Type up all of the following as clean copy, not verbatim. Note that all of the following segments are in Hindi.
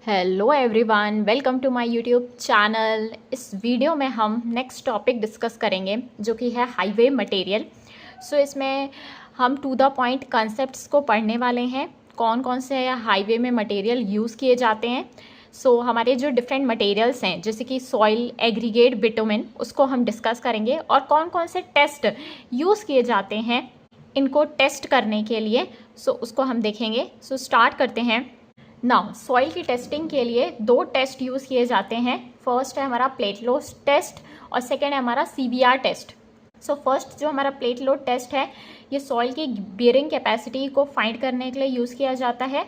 Hello everyone, welcome to my YouTube channel. इस वीडियो में हम नेक्स्ट टॉपिक डिस्कस करेंगे जो कि है हाईवे मटेरियल। इसमें हम टू द पॉइंट कॉन्सेप्ट्स को पढ़ने वाले हैं। कौन कौन से हाईवे में मटेरियल यूज़ किए जाते हैं। हमारे जो डिफरेंट मटेरियल्स हैं जैसे कि सॉइल, एग्रीगेट, बिटुमेन, उसको हम डिस्कस करेंगे और कौन कौन से टेस्ट यूज़ किए जाते हैं इनको टेस्ट करने के लिए। उसको हम देखेंगे। स्टार्ट करते हैं। नाउ सॉइल की टेस्टिंग के लिए दो टेस्ट यूज़ किए जाते हैं। फर्स्ट है हमारा प्लेट लोड टेस्ट और सेकेंड है हमारा CBR टेस्ट। फर्स्ट जो हमारा प्लेट लोड टेस्ट है ये सॉइल की बियरिंग कैपेसिटी को फाइंड करने के लिए यूज़ किया जाता है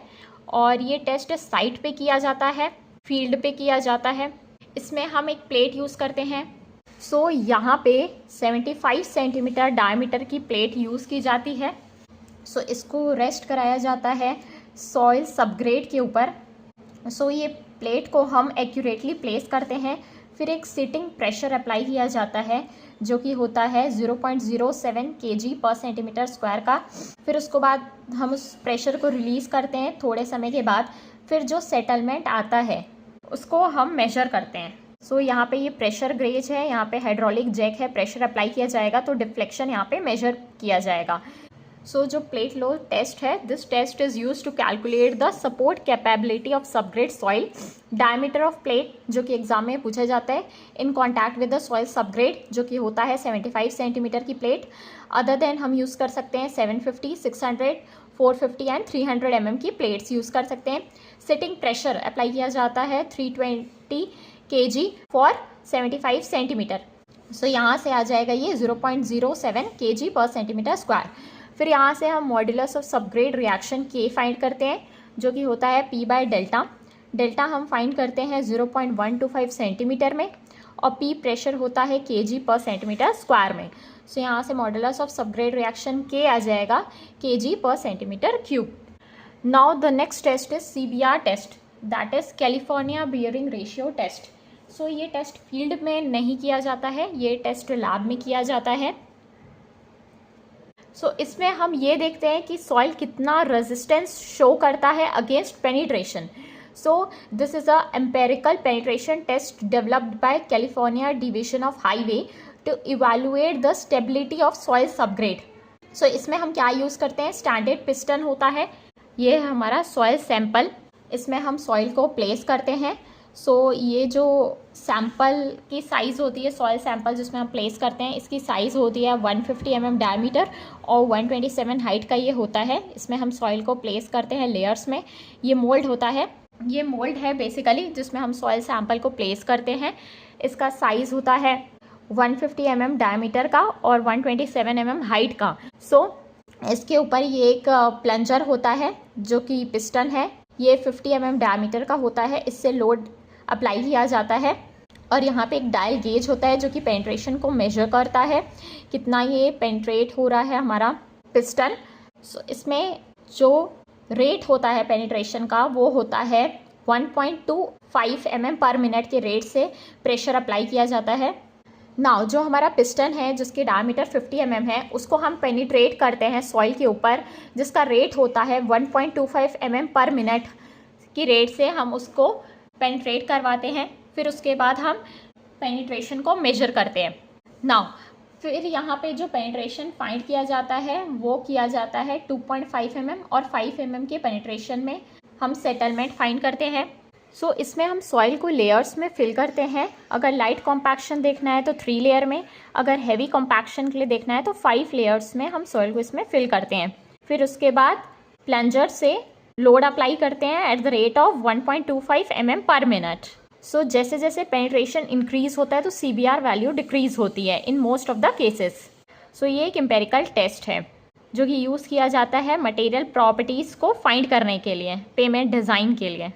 और ये टेस्ट साइट पे किया जाता है, फील्ड पे किया जाता है। इसमें हम एक प्लेट यूज़ करते हैं। यहाँ पे 75 सेंटीमीटर डायमीटर की प्लेट यूज़ की जाती है। इसको रेस्ट कराया जाता है सॉइल सबग्रेड के ऊपर। ये प्लेट को हम एक्यूरेटली प्लेस करते हैं। फिर एक सिटिंग प्रेशर अप्लाई किया जाता है जो कि होता है 0.07 kg पर सेंटीमीटर स्क्वायर का। फिर उसके बाद हम उस प्रेशर को रिलीज़ करते हैं थोड़े समय के बाद। फिर जो सेटलमेंट आता है उसको हम मेजर करते हैं। यहाँ पे ये प्रेशर ग्रेज है, यहाँ पे हाइड्रोलिक जैक है, प्रेशर अप्लाई किया जाएगा तो डिफ्लेक्शन यहाँ पे मेजर किया जाएगा। जो प्लेट लोड टेस्ट है, this test is use to calculate the support capability of subgrade soil, diameter of plate जो कि एग्जाम में पूछा जाता है, in contact with the soil subgrade जो कि होता है 75 सेंटीमीटर की प्लेट। अदर देन हम यूज़ कर सकते हैं 750, 600, 450 एंड 300 mm की प्लेट्स यूज़ कर सकते हैं। सिटिंग प्रेशर अप्लाई किया जाता है 320 kg फॉर 75 सेंटीमीटर। यहाँ से आ जाएगा ये 0.07 kg पर सेंटीमीटर स्क्वायर। फिर यहाँ से हम modulus of subgrade reaction K find करते हैं जो कि होता है P/डेल्टा। डेल्टा हम फाइंड करते हैं 0.125 सेंटीमीटर में और P प्रेशर होता है kg पर सेंटीमीटर स्क्वायर में। यहाँ से modulus of subgrade reaction K आ जाएगा kg पर centimetre cube. Now the next test is CBR test, that is California bearing ratio test. ये टेस्ट फील्ड में नहीं किया जाता है, ये टेस्ट लैब में किया जाता है। इसमें हम ये देखते हैं कि सॉइल कितना रेजिस्टेंस शो करता है against penetration. This is a empirical penetration test developed by California division of highway to evaluate the stability of soil subgrade. इसमें हम क्या यूज़ करते हैं, स्टैंडर्ड पिस्टन होता है, ये है हमारा सॉइल सैंपल। इसमें हम सॉइल को प्लेस करते हैं। ये जो सैंपल की साइज़ होती है, सॉइल सैंपल जिसमें हम प्लेस करते हैं, इसकी साइज़ होती है 150 mm डायमीटर और 127 हाइट का ये होता है। इसमें हम सॉइल को प्लेस करते हैं लेयर्स में। ये मोल्ड होता है, ये मोल्ड है बेसिकली जिसमें हम सॉइल सैंपल को प्लेस करते हैं। इसका साइज़ होता है 150 mm डायमीटर का और 127 mm हाइट का। इसके ऊपर ये एक प्लंजर होता है जो कि पिस्टन है, ये 50 mm डायमीटर का होता है। इससे लोड अप्लाई किया जाता है और यहाँ पे एक डायल गेज होता है जो कि पेनिट्रेशन को मेजर करता है, कितना ये पेनिट्रेट हो रहा है हमारा पिस्टन। इसमें जो रेट होता है पेनिट्रेशन का वो होता है 1.25 mm पर मिनट के रेट से प्रेशर अप्लाई किया जाता है। नाउ जो हमारा पिस्टन है जिसकी डायमीटर 50 mm है उसको हम पेनिट्रेट करते हैं सॉइल के ऊपर, जिसका रेट होता है 1.25 mm पर मिनट की रेट से हम उसको पेनिट्रेट करवाते हैं। फिर उसके बाद हम पेनिट्रेशन को मेजर करते हैं। नाउ फिर यहाँ पे जो पेनिट्रेशन फाइंड किया जाता है वो किया जाता है 2.5 mm और 5 mm के पेनिट्रेशन में हम सेटलमेंट फाइंड करते हैं। इसमें हम सॉइल को लेयर्स में फिल करते हैं। अगर लाइट कॉम्पैक्शन देखना है तो 3 लेयर में, अगर हैवी कॉम्पैक्शन के लिए देखना है तो 5 लेयर्स में हम सॉइल को इसमें फिल करते हैं। फिर उसके बाद प्लंजर से लोड अप्लाई करते हैं eight the rate of 1.25 mm पर मिनट। जैसे जैसे पेनिट्रेशन इंक्रीज होता है तो CBR वैल्यू डिक्रीज होती है in most of the cases. ये एक एम्पेरिकल टेस्ट है जो कि यूज़ किया जाता है मटेरियल प्रॉपर्टीज़ को फाइंड करने के लिए, पेमेंट डिज़ाइन के लिए।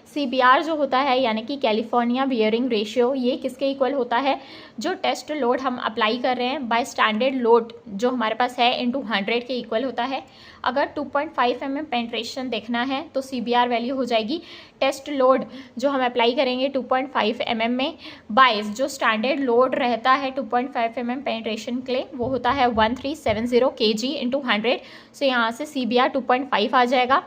CBR जो होता है यानी कि कैलिफोर्निया बियरिंग रेशियो, ये किसके इक्वल होता है, जो टेस्ट लोड हम अप्लाई कर रहे हैं बाय स्टैंडर्ड लोड जो हमारे पास है इनटू 100 के इक्वल होता है। अगर 2.5 mm पेनिट्रेशन देखना है तो CBR वैल्यू हो जाएगी टेस्ट लोड जो हम अप्लाई करेंगे 2.5 mm में बाय जो स्टैंडर्ड लोड रहता है 2.5 mm पेनिट्रेशन के लिए वो होता है 1370 kg इंटू 100। यहाँ से CBR 2.5 आ जाएगा।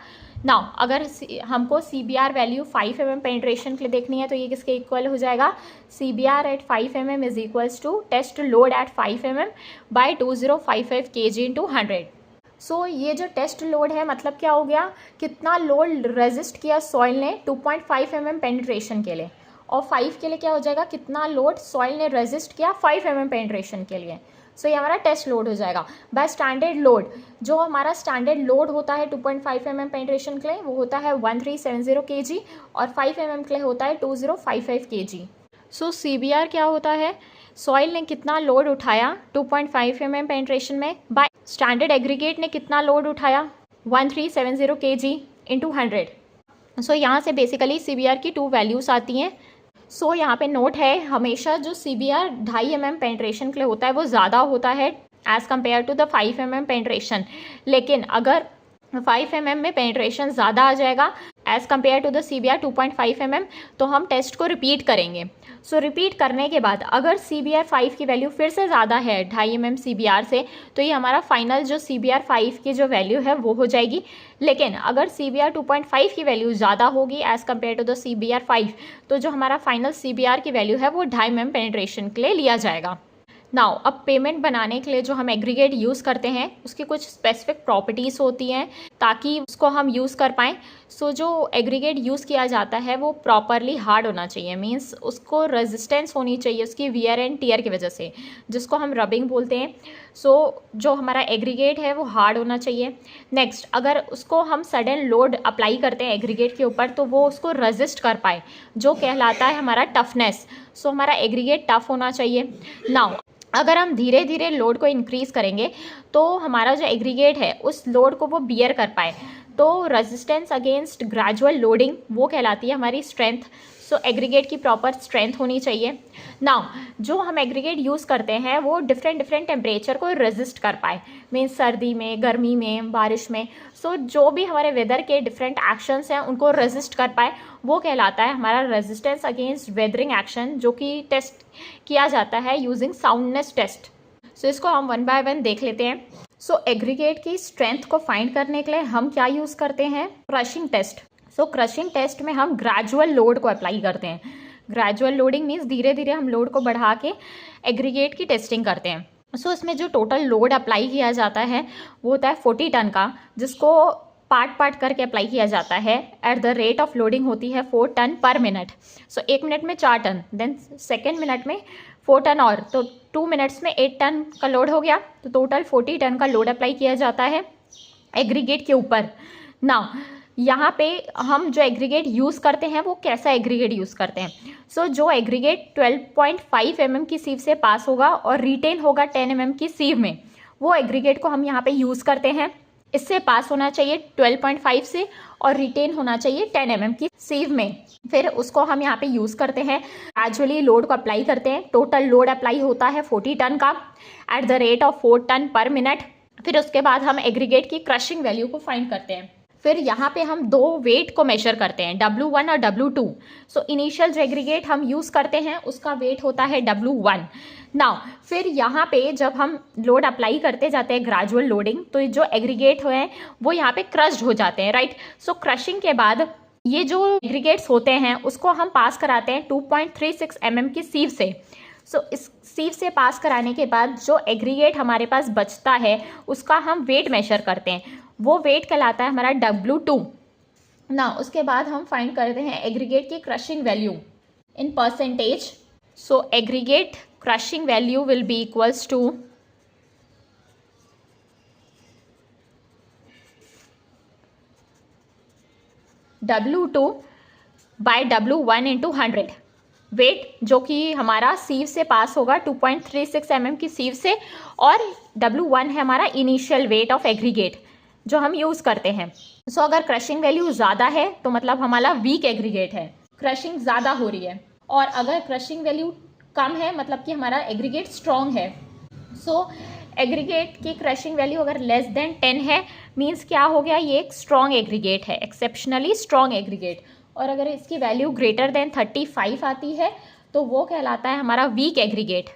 नाउ अगर हमको CBR वैल्यू 5 mm पेनिट्रेशन के लिए देखनी है तो ये किसके इक्वल हो जाएगा, CBR at 5 mm is equals to test load at 5 mm by 2055 kg into 100। So ये जो टेस्ट लोड है मतलब क्या हो गया, कितना लोड रेजिस्ट किया सॉइल ने 2.5 mm पेनिट्रेशन के लिए, और 5 के लिए क्या हो जाएगा, कितना लोड सॉइल ने रेजिस्ट किया 5 mm पेनिट्रेशन के लिए। सो ये हमारा टेस्ट लोड हो जाएगा। बाय स्टैंडर्ड लोड, जो हमारा स्टैंडर्ड लोड होता है 2.5 mm पेनिट्रेशन के लिए वो होता है 1370 kg, और 5 mm के लिए होता है 2055 kg। सो CBR क्या होता है, सॉइल ने कितना लोड उठाया 2.5 mm पेनिट्रेशन में, बाय स्टैंडर्ड एग्रीगेट ने कितना लोड उठाया 1370 kg इंटू 100। सो यहाँ से बेसिकली CBR की 2 वैल्यूज़ आती हैं। सो यहाँ पे नोट है, हमेशा जो CBR 2.5 mm पेनिट्रेशन के लिए होता है वो ज़्यादा होता है as compare to the 5 mm penetration. लेकिन अगर 5 mm में पेनिट्रेशन ज़्यादा आ जाएगा as compare to the CBR 2.5 mm, तो हम टेस्ट को रिपीट करेंगे। सो रिपीट करने के बाद अगर CBR 5 की वैल्यू फिर से ज़्यादा है 2.5 mm CBR से, तो ये हमारा फाइनल जो CBR 5 की जो वैल्यू है वो हो जाएगी। लेकिन अगर CBR 2.5 की वैल्यू ज़्यादा होगी as compare to the CBR 5, तो जो हमारा फाइनल CBR की वैल्यू है वो 2.5 mm पेनिट्रेशन के लिए लिया जाएगा। नाउ अब पेमेंट बनाने के लिए जो हम एग्रीगेट यूज़ करते हैं उसकी कुछ स्पेसिफिक प्रॉपर्टीज़ होती हैं ताकि उसको हम यूज़ कर पाएँ। सो जो एग्रीगेट यूज़ किया जाता है वो प्रॉपरली हार्ड होना चाहिए, मींस उसको रेजिस्टेंस होनी चाहिए उसकी वियर एंड टियर की वजह से, जिसको हम रबिंग बोलते हैं। सो जो हमारा एग्रीगेट है वो हार्ड होना चाहिए। नेक्स्ट, अगर उसको हम सडन लोड अप्लाई करते हैं एग्रीगेट के ऊपर तो वो उसको रेजिस्ट कर पाए, जो कहलाता है हमारा टफनेस। सो हमारा एग्रीगेट टफ होना चाहिए। नाउ अगर हम धीरे धीरे लोड को इंक्रीज़ करेंगे तो हमारा जो एग्रीगेट है उस लोड को वो बियर कर पाए, तो रेजिस्टेंस अगेंस्ट ग्रेजुअल लोडिंग वो कहलाती है हमारी स्ट्रेंथ। सो एग्रीगेट की प्रॉपर स्ट्रेंथ होनी चाहिए। नाउ जो हम एग्रीगेट यूज़ करते हैं वो डिफरेंट टेम्परेचर को रेजिस्ट कर पाए, मीन्स सर्दी में, गर्मी में, बारिश में। सो जो भी हमारे वेदर के डिफरेंट एक्शंस हैं उनको रेजिस्ट कर पाए वो कहलाता है हमारा रेजिस्टेंस अगेंस्ट वेदरिंग एक्शन, जो कि टेस्ट किया जाता है यूजिंग साउंडनेस टेस्ट। सो इसको हम 1 by 1 देख लेते हैं। सो एग्रीगेट की स्ट्रेंथ को फाइंड करने के लिए हम क्या यूज़ करते हैं, क्रशिंग टेस्ट। सो क्रशिंग टेस्ट में हम ग्रेजुअल लोड को अप्लाई करते हैं। ग्रेजुअल लोडिंग मीन्स धीरे धीरे हम लोड को बढ़ा के एग्रीगेट की टेस्टिंग करते हैं। सो इसमें जो टोटल लोड अप्लाई किया जाता है वो होता है 40 टन का, जिसको पार्ट करके अप्लाई किया जाता है। Eight the rate of loading होती है 4 टन पर मिनट। सो 1 मिनट में 4 टन, देन सेकेंड मिनट में 4 टन, और तो 2 मिनट्स में 8 टन का लोड हो गया। तो टोटल 40 टन का लोड अप्लाई किया जाता है एग्रीगेट के ऊपर। नाउ यहाँ पे हम जो एग्रीगेट यूज़ करते हैं वो कैसा एग्रीगेट यूज़ करते हैं। सो जो एग्रीगेट 12.5 mm की सीव से पास होगा और रिटेन होगा 10 mm की सीव में, वो एग्रीगेट को हम यहाँ पे यूज़ करते हैं। इससे पास होना चाहिए 12.5 से और रिटेन होना चाहिए 10 mm की सीव में। फिर उसको हम यहाँ पे यूज़ करते हैं, ग्रेजुअली लोड को अप्लाई करते हैं। टोटल लोड अप्लाई होता है 40 टन का at the rate of 4 ton पर मिनट। फिर उसके बाद हम एग्रीगेट की क्रशिंग वैल्यू को फाइंड करते हैं। फिर यहाँ पे हम 2 वेट को मेजर करते हैं, W1 और W2। सो इनिशियल जो एग्रीगेट हम यूज़ करते हैं उसका वेट होता है W1। नाउ फिर यहाँ पे जब हम लोड अप्लाई करते जाते हैं ग्रेजुअल लोडिंग, तो जो एग्रीगेट हैं वो यहाँ पे क्रश्ड हो जाते हैं, राइट। सो क्रशिंग के बाद ये जो एग्रीगेट्स होते हैं उसको हम पास कराते हैं 2.36 mm की सीव से। सो इस सीव से पास कराने के बाद जो एग्रीगेट हमारे पास बचता है उसका हम वेट मेजर करते हैं, वो वेट कहलाता है हमारा W2 ना। उसके बाद हम फाइंड करते हैं एग्रीगेट की crushing value in percentage. So aggregate crushing value will be equals to W2 by W1 into 100। Weight जो कि हमारा सीव से पास होगा 2.36 mm की सीव से, और W1 है हमारा इनिशियल वेट ऑफ एग्रीगेट जो हम यूज़ करते हैं। सो अगर क्रशिंग वैल्यू ज़्यादा है तो मतलब हमारा वीक एग्रीगेट है, क्रशिंग ज़्यादा हो रही है। और अगर क्रशिंग वैल्यू कम है मतलब कि हमारा एग्रीगेट स्ट्रॉन्ग है। सो एग्रीगेट की क्रशिंग वैल्यू अगर लेस देन 10 है मीन्स क्या हो गया, ये एक स्ट्रॉन्ग एग्रीगेट है, एक्सेप्शनली स्ट्रॉन्ग एग्रीगेट। और अगर इसकी वैल्यू ग्रेटर देन 35 आती है तो वो कहलाता है हमारा वीक एग्रीगेट।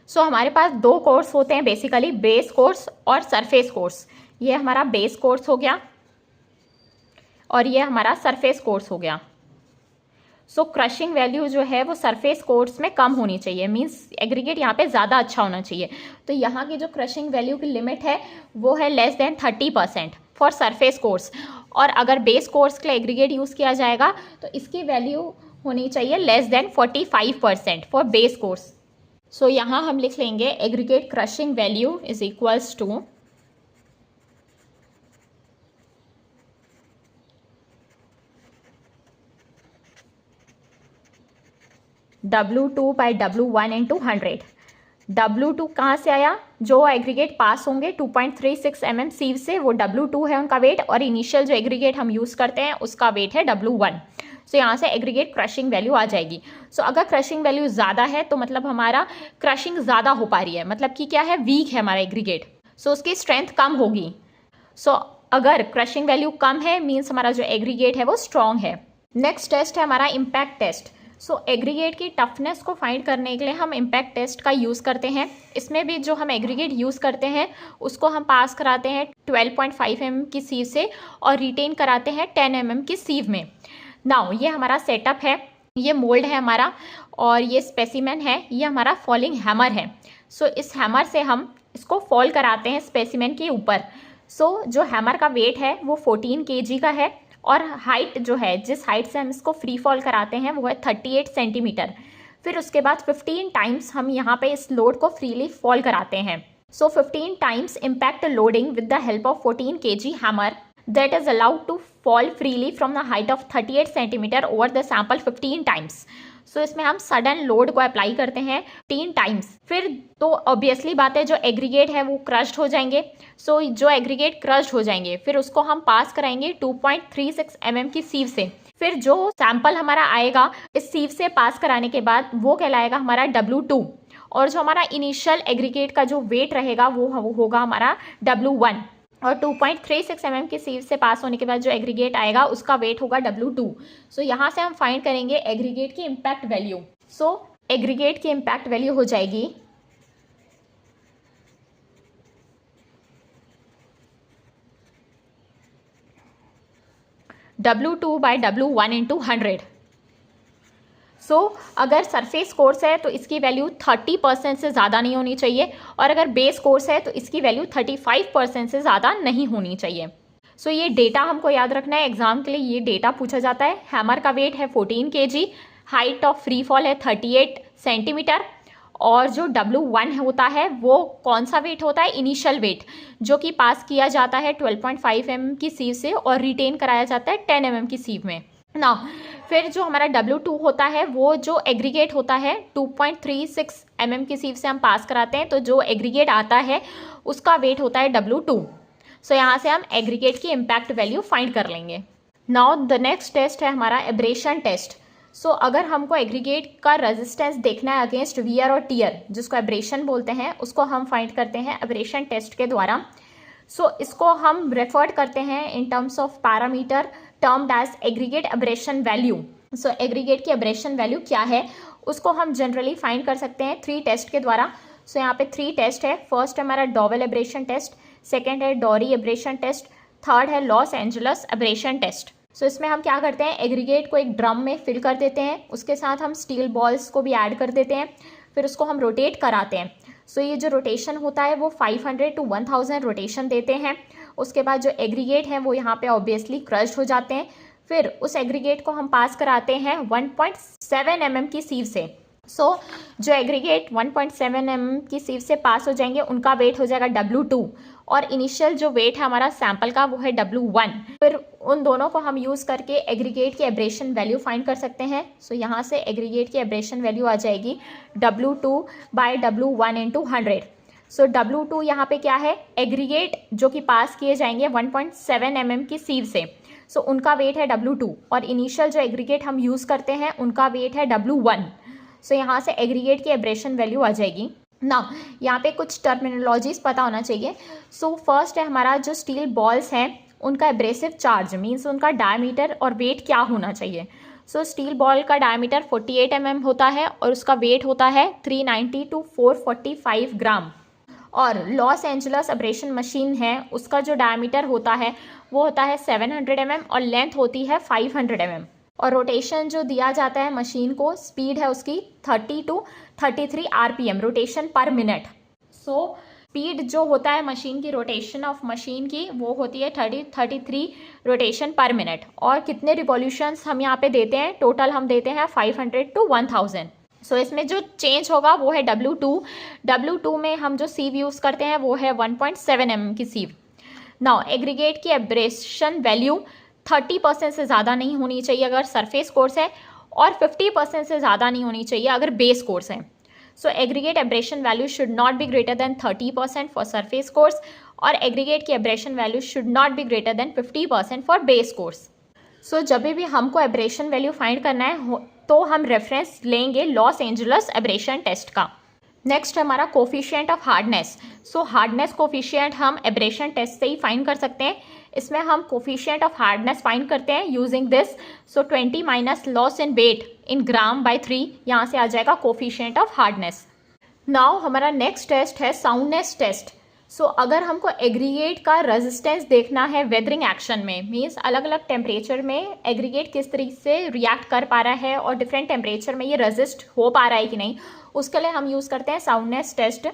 सो हमारे पास 2 कोर्स होते हैं बेसिकली, बेस कोर्स और सरफेस कोर्स। ये हमारा बेस कोर्स हो गया और ये हमारा सरफेस कोर्स हो गया। सो क्रशिंग वैल्यू जो है वो सरफेस कोर्स में कम होनी चाहिए, मींस एग्रीगेट यहाँ पे ज़्यादा अच्छा होना चाहिए। तो यहाँ की जो क्रशिंग वैल्यू की लिमिट है वो है less than 30% for surface course. और अगर बेस कोर्स के लिए एग्रीगेट यूज़ किया जाएगा तो इसकी वैल्यू होनी चाहिए less than 45% for base course. So यहाँ हम लिख लेंगे aggregate crushing value is equals to W2 by W1 into 100। W2 कहाँ से आया, जो एग्रीगेट पास होंगे 2.36 mm सीव से वो W2 है उनका वेट, और इनिशियल जो एग्रीगेट हम यूज़ करते हैं उसका वेट है W1। सो यहाँ से एग्रीगेट क्रशिंग वैल्यू आ जाएगी। सो अगर क्रशिंग वैल्यू ज़्यादा है तो मतलब हमारा क्रशिंग ज़्यादा हो पा रही है, मतलब कि क्या है, वीक है हमारा एग्रीगेट, सो उसकी स्ट्रेंथ कम होगी। सो अगर क्रशिंग वैल्यू कम है मीन्स हमारा जो एग्रीगेट है वो स्ट्रॉन्ग है। नेक्स्ट टेस्ट है हमारा इम्पैक्ट टेस्ट। सो एग्रीगेट की टफनेस को फाइंड करने के लिए हम इम्पैक्ट टेस्ट का यूज़ करते हैं। इसमें भी जो हम एग्रीगेट यूज़ करते हैं उसको हम पास कराते हैं 12.5 mm की सीव से और रिटेन कराते हैं 10 mm की सीव में। नाउ ये हमारा सेटअप है, ये मोल्ड है हमारा, और ये स्पेसिमेन है, ये हमारा फॉलिंग हैमर है। सो इस हैमर से हम इसको फॉल कराते हैं स्पेसिमेन के ऊपर। सो जो हैमर का वेट है वो 14 kg का है, और हाइट जो है, जिस हाइट से हम इसको फ्री फॉल कराते हैं वो है 38 सेंटीमीटर। फिर उसके बाद 15 टाइम्स हम यहाँ पे इस लोड को फ्रीली फॉल कराते हैं। सो 15 times impact loading with the help of 14 kg hammer that is allowed to fall freely from the height of 38 centimeter over the sample 15 times। सो इसमें हम सडन लोड को अप्लाई करते हैं 3 टाइम्स। फिर तो ऑब्वियसली बात है जो एग्रीगेट है वो क्रश्ड हो जाएंगे। सो जो एग्रीगेट क्रश्ड हो जाएंगे फिर उसको हम पास कराएंगे 2.36 mm की सीव से। फिर जो सैंपल हमारा आएगा इस सीव से पास कराने के बाद वो कहलाएगा हमारा W2, और जो हमारा इनिशियल एग्रीगेट का जो वेट रहेगा वो होगा हमारा W1, और 2.36 mm की सीव से पास होने के बाद जो एग्रीगेट आएगा उसका वेट होगा W2। सो यहाँ से हम फाइंड करेंगे एग्रीगेट की इम्पैक्ट वैल्यू। सो एग्रीगेट की इम्पैक्ट वैल्यू हो जाएगी W2 बाई W1 इंटू 100। सो अगर सरफेस कोर्स है तो इसकी वैल्यू 30% से ज़्यादा नहीं होनी चाहिए, और अगर बेस कोर्स है तो इसकी वैल्यू 35% से ज़्यादा नहीं होनी चाहिए। सो ये डेटा हमको याद रखना है, एग्जाम के लिए ये डेटा पूछा जाता है। हैमर का वेट है 14 kg, height of free fall है 38 सेंटीमीटर, और जो W1 होता है वो कौन सा वेट होता है, इनिशियल वेट, जो कि पास किया जाता है 12.5 mm की सीव से और रिटेन कराया जाता है 10 mm की सीव में ना। फिर जो हमारा W2 होता है वो जो एग्रीगेट होता है 2.36 mm की सीव से हम पास कराते हैं, तो जो एग्रीगेट आता है उसका वेट होता है W2। सो यहाँ से हम एग्रीगेट की इम्पैक्ट वैल्यू फाइंड कर लेंगे। नाउ द नेक्स्ट टेस्ट है हमारा एब्रेशन टेस्ट। सो अगर हमको एग्रीगेट का रेजिस्टेंस देखना है अगेंस्ट वियर और टियर, जिसको एब्रेशन बोलते हैं, उसको हम फाइंड करते हैं एब्रेशन टेस्ट के द्वारा। सो इसको हम रेफर्ड करते हैं in terms of parameter termed as aggregate abrasion value. So aggregate की एब्रेशन वैल्यू क्या है उसको हम जनरली फाइंड कर सकते हैं 3 टेस्ट के द्वारा। सो यहाँ पे 3 टेस्ट है। फर्स्ट है हमारा डॉवेल एब्रेशन टेस्ट, सेकेंड है डॉरी एब्रेशन टेस्ट, थर्ड है लॉस एंजलस एब्रेशन टेस्ट। सो इसमें हम क्या करते हैं, एग्रीगेट को एक ड्रम में फिल कर देते हैं, उसके साथ हम स्टील बॉल्स को भी ऐड कर देते हैं, फिर उसको हम रोटेट कराते हैं। सो ये जो रोटेशन होता है वो 500 to 1000 रोटेशन देते हैं। उसके बाद जो एग्रीगेट हैं वो यहाँ पे ऑब्वियसली क्रश्ड हो जाते हैं। फिर उस एग्रीगेट को हम पास कराते हैं 1.7 mm की सीव से। सो जो एग्रीगेट 1.7 mm की सीव से पास हो जाएंगे उनका वेट हो जाएगा W2, और इनिशियल जो वेट है हमारा सैंपल का वो है W1। फिर उन दोनों को हम यूज़ करके एग्रीगेट की एब्रेशन वैल्यू फाइंड कर सकते हैं। सो यहाँ से एग्रीगेट की एब्रेशन वैल्यू आ जाएगी W2 by W1 into 100। So W2 यहाँ पे क्या है, एग्रीगेट जो कि पास किए जाएंगे 1.7 mm की सीव से, सो उनका वेट है W2, और इनिशियल जो एग्रीगेट हम यूज़ करते हैं उनका वेट है W1। सो यहाँ से एग्रीगेट की एब्रेशन वैल्यू आ जाएगी ना। यहाँ पे कुछ टर्मिनोलॉजीज पता होना चाहिए। सो फर्स्ट है हमारा जो स्टील बॉल्स हैं उनका एब्रेसिव चार्ज मीन्स उनका डायमीटर और वेट क्या होना चाहिए। सो स्टील बॉल का डायमीटर 48 mm होता है और उसका वेट होता है 390 to 445 ग्राम। और लॉस एंजलस एब्रेशन मशीन है उसका जो डायमीटर होता है वो होता है 700 mm और लेंथ होती है 500 mm। और रोटेशन जो दिया जाता है मशीन को, स्पीड है उसकी 30 to 33 RPM रोटेशन पर मिनट। सो स्पीड जो होता है मशीन की, रोटेशन ऑफ मशीन की, वो होती है 33 रोटेशन पर मिनट। और कितने रिवॉल्यूशंस हम यहाँ पे देते हैं, टोटल हम देते हैं 500 to 1000। सो इसमें जो चेंज होगा वो है W2 में हम जो सीव यूज़ करते हैं वो है 1.7 mm की सीव। नाउ एग्रीगेट की एब्रेशन वैल्यू 30% से ज़्यादा नहीं होनी चाहिए अगर सरफेस कोर्स है, और 50% से ज़्यादा नहीं होनी चाहिए अगर बेस कोर्स है। So aggregate abrasion value should not be greater than 30% for surface course, और एग्रीगेट की abrasion value should not be greater than 50% for base course. So जब भी हमको एब्रेशन वैल्यू फाइंड करना है तो हम रेफरेंस लेंगे लॉस एंजलस एब्रेशन टेस्ट का। नेक्स्ट है हमारा coefficient of hardness. So hardness coefficient हम एब्रेशन टेस्ट से ही फाइंड कर सकते हैं। इसमें हम कोफिशिएंट ऑफ हार्डनेस फाइंड करते हैं using this. So 20 minus loss in weight in gram by 3, यहाँ से आ जाएगा कोफिशिएंट ऑफ हार्डनेस। नाउ हमारा नेक्स्ट टेस्ट है साउंडनेस टेस्ट। सो अगर हमको एग्रीगेट का रेजिस्टेंस देखना है वेदरिंग एक्शन में, मीन्स अलग अलग टेम्परेचर में एग्रीगेट किस तरीके से रिएक्ट कर पा रहा है और डिफरेंट टेम्परेचर में ये रेजिस्ट हो पा रहा है कि नहीं, उसके लिए हम यूज़ करते हैं soundness test.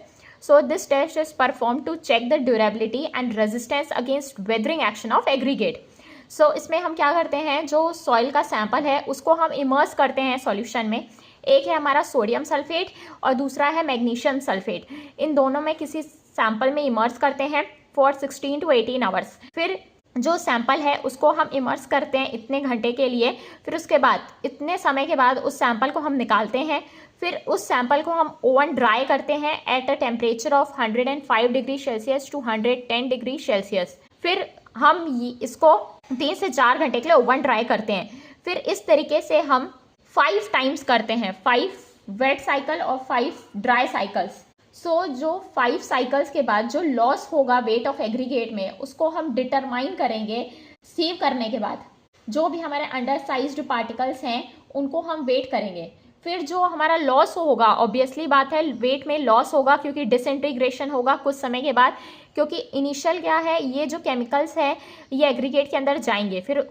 So this test is perform to check the durability and resistance against weathering action of aggregate. So इसमें हम क्या करते हैं, जो सॉइल का सैंपल है उसको हम इमर्स करते हैं सॉल्यूशन में। एक है हमारा सोडियम सल्फेट और दूसरा है मैग्नीशियम सल्फेट। इन दोनों में किसी सैंपल में इमर्स करते हैं फॉर 16 to 18 आवर्स। फिर जो सैंपल है उसको हम इमर्स करते हैं इतने घंटे के लिए। फिर उसके बाद इतने समय के बाद उस सैंपल को हम निकालते हैं। फिर उस सैंपल को हम ओवन ड्राई करते हैं at a temperature of 105 degree Celsius to 110 degree Celsius. फिर हम इसको 3 से 4 घंटे के लिए ओवन ड्राई करते हैं। फिर इस तरीके से हम 5 टाइम्स करते हैं, 5 वेट साइकिल और 5 ड्राई साइकिल्स। सो जो 5 साइकिल्स के बाद जो लॉस होगा वेट ऑफ एग्रीगेट में, उसको हम डिटरमाइन करेंगे सीव करने के बाद। जो भी हमारे अंडर साइज्ड पार्टिकल्स हैं उनको हम वेट करेंगे। फिर जो हमारा लॉस होगा, ऑब्वियसली बात है वेट में लॉस होगा क्योंकि डिसइंटीग्रेशन होगा कुछ समय के बाद, क्योंकि इनिशियल क्या है, ये जो केमिकल्स हैं ये एग्रीगेट के अंदर जाएंगे। फिर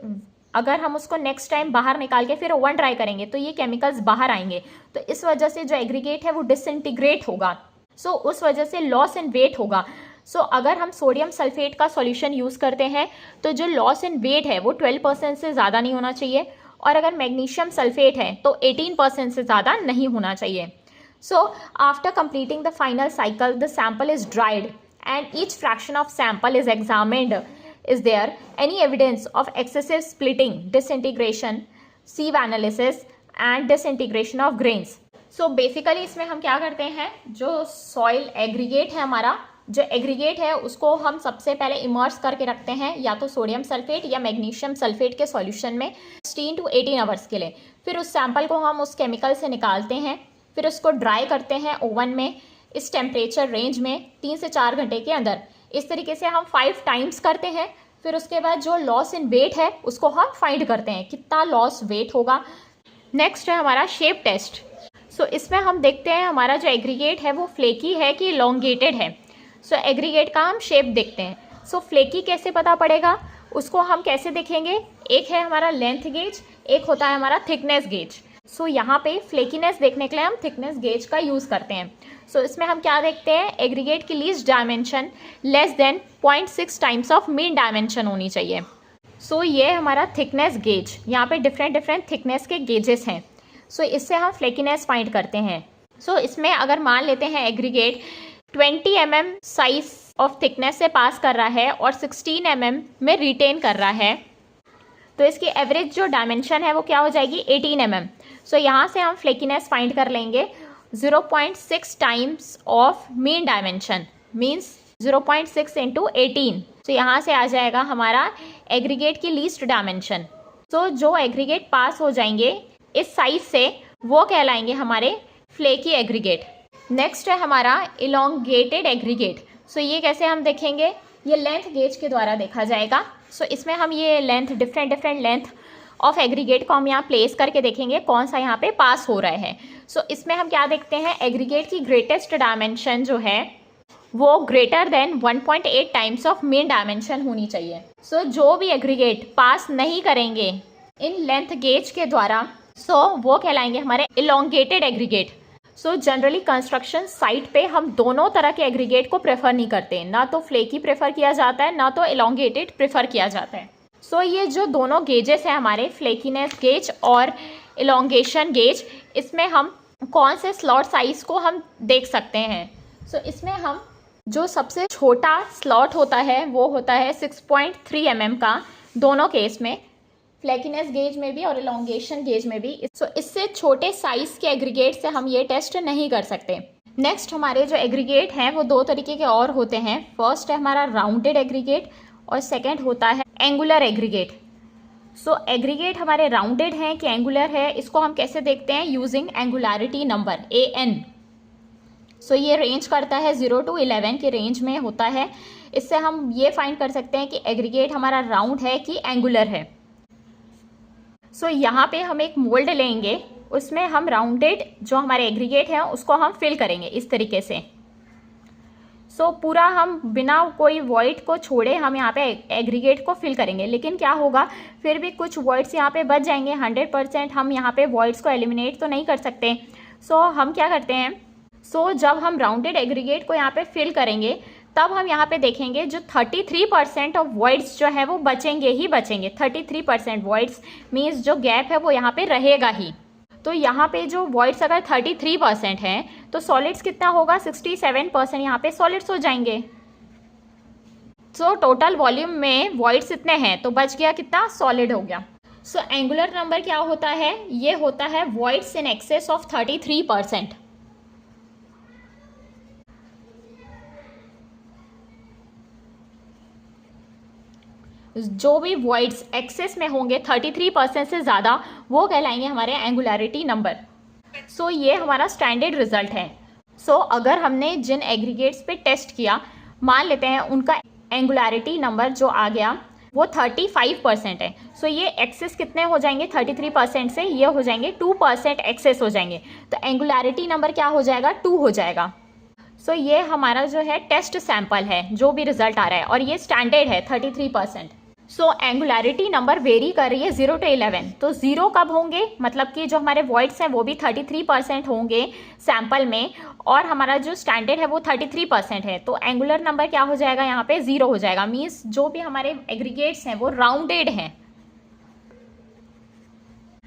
अगर हम उसको नेक्स्ट टाइम बाहर निकाल के फिर ओवन ड्राई करेंगे तो ये केमिकल्स बाहर आएंगे, तो इस वजह से जो एग्रीगेट है वो डिसइंटीग्रेट होगा। सो उस वजह से लॉस इन वेट होगा। सो अगर हम सोडियम सल्फेट का सॉल्यूशन यूज़ करते हैं तो जो लॉस इन वेट है वो 12% से ज़्यादा नहीं होना चाहिए, और अगर मैग्नीशियम सल्फेट है तो 18% से ज़्यादा नहीं होना चाहिए। So after completing the final cycle the sample is dried and each fraction of sample is examined. Is there any evidence of excessive splitting, disintegration, sieve analysis and disintegration of grains? So basically इसमें हम क्या करते हैं, जो सॉइल एग्रीगेट है हमारा, जो एग्रीगेट है उसको हम सबसे पहले इमर्स करके रखते हैं या तो सोडियम सल्फेट या मैग्नीशियम सल्फेट के सॉल्यूशन में 16 to 18 आवर्स के लिए। फिर उस सैंपल को हम उस केमिकल से निकालते हैं, फिर उसको ड्राई करते हैं ओवन में इस टेम्परेचर रेंज में 3 से 4 घंटे के अंदर। इस तरीके से हम 5 टाइम्स करते हैं। फिर उसके बाद जो लॉस इन वेट है उसको हम फाइंड करते हैं कितना लॉस वेट होगा। नेक्स्ट है हमारा शेप टेस्ट। सो इसमें हम देखते हैं हमारा जो एग्रीगेट है वो फ्लेकी है कि इलोंगेटेड है। सो एग्रीगेट का हम शेप देखते हैं। सो फ्लेकी कैसे पता पड़ेगा, उसको हम कैसे देखेंगे, एक है हमारा लेंथ गेज, एक होता है हमारा थिकनेस गेज। सो यहाँ पे फ्लेकीनेस देखने के लिए हम थिकनेस गेज का यूज़ करते हैं। सो इसमें हम क्या देखते हैं, एग्रीगेट की least dimension less than 0.6 times of mean dimension होनी चाहिए। सो ये हमारा थिकनेस गेज, यहाँ पे डिफरेंट थिकनेस के गेजेस हैं। सो इससे हम फ्लेकीनेस फाइंड करते हैं। सो इसमें अगर मान लेते हैं aggregate 20 mm size of thickness से पास कर रहा है और 16 mm में रिटेन कर रहा है, तो इसकी एवरेज जो डायमेंशन है वो क्या हो जाएगी 18 mm। सो यहाँ से हम फ्लेकीनेस फाइंड कर लेंगे 0.6 times of mean dimension, means 0.6 into 18। तो यहाँ से आ जाएगा हमारा एग्रीगेट की लीस्ट डायमेंशन। तो जो एग्रीगेट पास हो जाएंगे इस साइज से वो कहलाएंगे हमारे फ्लेकी एग्रीगेट। नेक्स्ट है हमारा इलोंगेटेड एग्रीगेट। सो ये कैसे हम देखेंगे, ये लेंथ गेज के द्वारा देखा जाएगा। सो इसमें हम ये length different length of aggregate को हम यहाँ प्लेस करके देखेंगे कौन सा यहाँ पे पास हो रहा है। सो इसमें हम क्या देखते हैं, एग्रीगेट की ग्रेटेस्ट डायमेंशन जो है वो greater than 1.8 times of mean dimension होनी चाहिए। सो जो भी एग्रीगेट पास नहीं करेंगे इन लेंथ गेज के द्वारा, सो वो कहलाएंगे हमारे elongated aggregate. So generally construction site पे हम दोनों तरह के एग्रीगेट को प्रेफर नहीं करते, ना तो फ्लेकी प्रेफर किया जाता है, ना तो इलोंगेटेड प्रेफर किया जाता है। सो ये जो दोनों गेजेस हैं हमारे, फ्लेकीनेस गेज और इलोंगेशन गेज, इसमें हम कौन से स्लॉट साइज को हम देख सकते हैं। सो इसमें हम जो सबसे छोटा स्लॉट होता है वो होता है 6.3 mm का, दोनों केस में, फ्लेकीनेस गेज में भी और इलोंगेशन गेज में भी। सो इससे छोटे साइज के एग्रीगेट से हम ये टेस्ट नहीं कर सकते। नेक्स्ट हमारे जो एग्रीगेट हैं वो दो तरीके के और होते हैं। फर्स्ट है हमारा राउंडेड एग्रीगेट और सेकेंड होता है एंगुलर एग्रीगेट। सो एग्रीगेट हमारे राउंडेड हैं कि एंगुलर है, इसको हम कैसे देखते हैं, यूजिंग एंगुलरिटी नंबर AN। सो ये रेंज करता है 0 to 11 के रेंज में होता है। इससे हम ये फाइंड कर सकते हैं कि एग्रीगेट हमारा राउंड है कि एंगुलर है। सो यहाँ पे हम एक मोल्ड लेंगे, उसमें हम राउंडेड जो हमारे एग्रीगेट हैं उसको हम फिल करेंगे इस तरीके से। सो पूरा हम बिना कोई वॉइड को छोड़े हम यहाँ पे एग्रीगेट को फिल करेंगे, लेकिन क्या होगा, फिर भी कुछ वॉइड्स यहाँ पे बच जाएंगे। 100% हम यहाँ पे वॉइड्स को एलिमिनेट तो नहीं कर सकते। सो हम क्या करते हैं, जब हम राउंडेड एग्रीगेट को यहाँ पे फिल करेंगे तब हम यहाँ पे देखेंगे जो 33% ऑफ वॉइड्स जो है वो बचेंगे ही बचेंगे। 33% वॉइड्स मीन्स जो गैप है वो यहाँ पे रहेगा ही। तो यहाँ पे जो वॉइड्स अगर 33% हैं तो सॉलिड्स कितना होगा, 67% यहाँ पे सॉलिड्स हो जाएंगे। सो टोटल वॉल्यूम में वॉइड्स इतने हैं तो बच गया कितना, सॉलिड हो गया। सो एंगुलर नंबर क्या होता है, ये होता है वॉइड्स इन एक्सेस ऑफ 33%। जो भी वॉइड्स एक्सेस में होंगे 33% से ज़्यादा, वो कहलाएंगे हमारे एंगुलरिटी नंबर। सो ये हमारा स्टैंडर्ड रिजल्ट है। सो अगर हमने जिन एग्रीगेट्स पे टेस्ट किया, मान लेते हैं उनका एंगुलरिटी नंबर जो आ गया वो 35% है। सो ये एक्सेस कितने हो जाएंगे, 33% से ये हो जाएंगे 2% एक्सेस हो जाएंगे, तो एंगुलरिटी नंबर क्या हो जाएगा, 2 हो जाएगा। सो ये हमारा जो है टेस्ट सैंपल है, जो भी रिजल्ट आ रहा है, और ये स्टैंडर्ड है 33%। सो एंगुलरिटी नंबर वेरी कर रही है 0 to 11। तो 0 कब होंगे, मतलब कि जो हमारे वॉइड्स हैं वो भी 33% होंगे सैंपल में, और हमारा जो स्टैंडर्ड है वो 33% है। तो एंगुलर नंबर क्या हो जाएगा, यहाँ पे 0 हो जाएगा। मीन्स जो भी हमारे एग्रीगेट्स हैं वो राउंडेड हैं।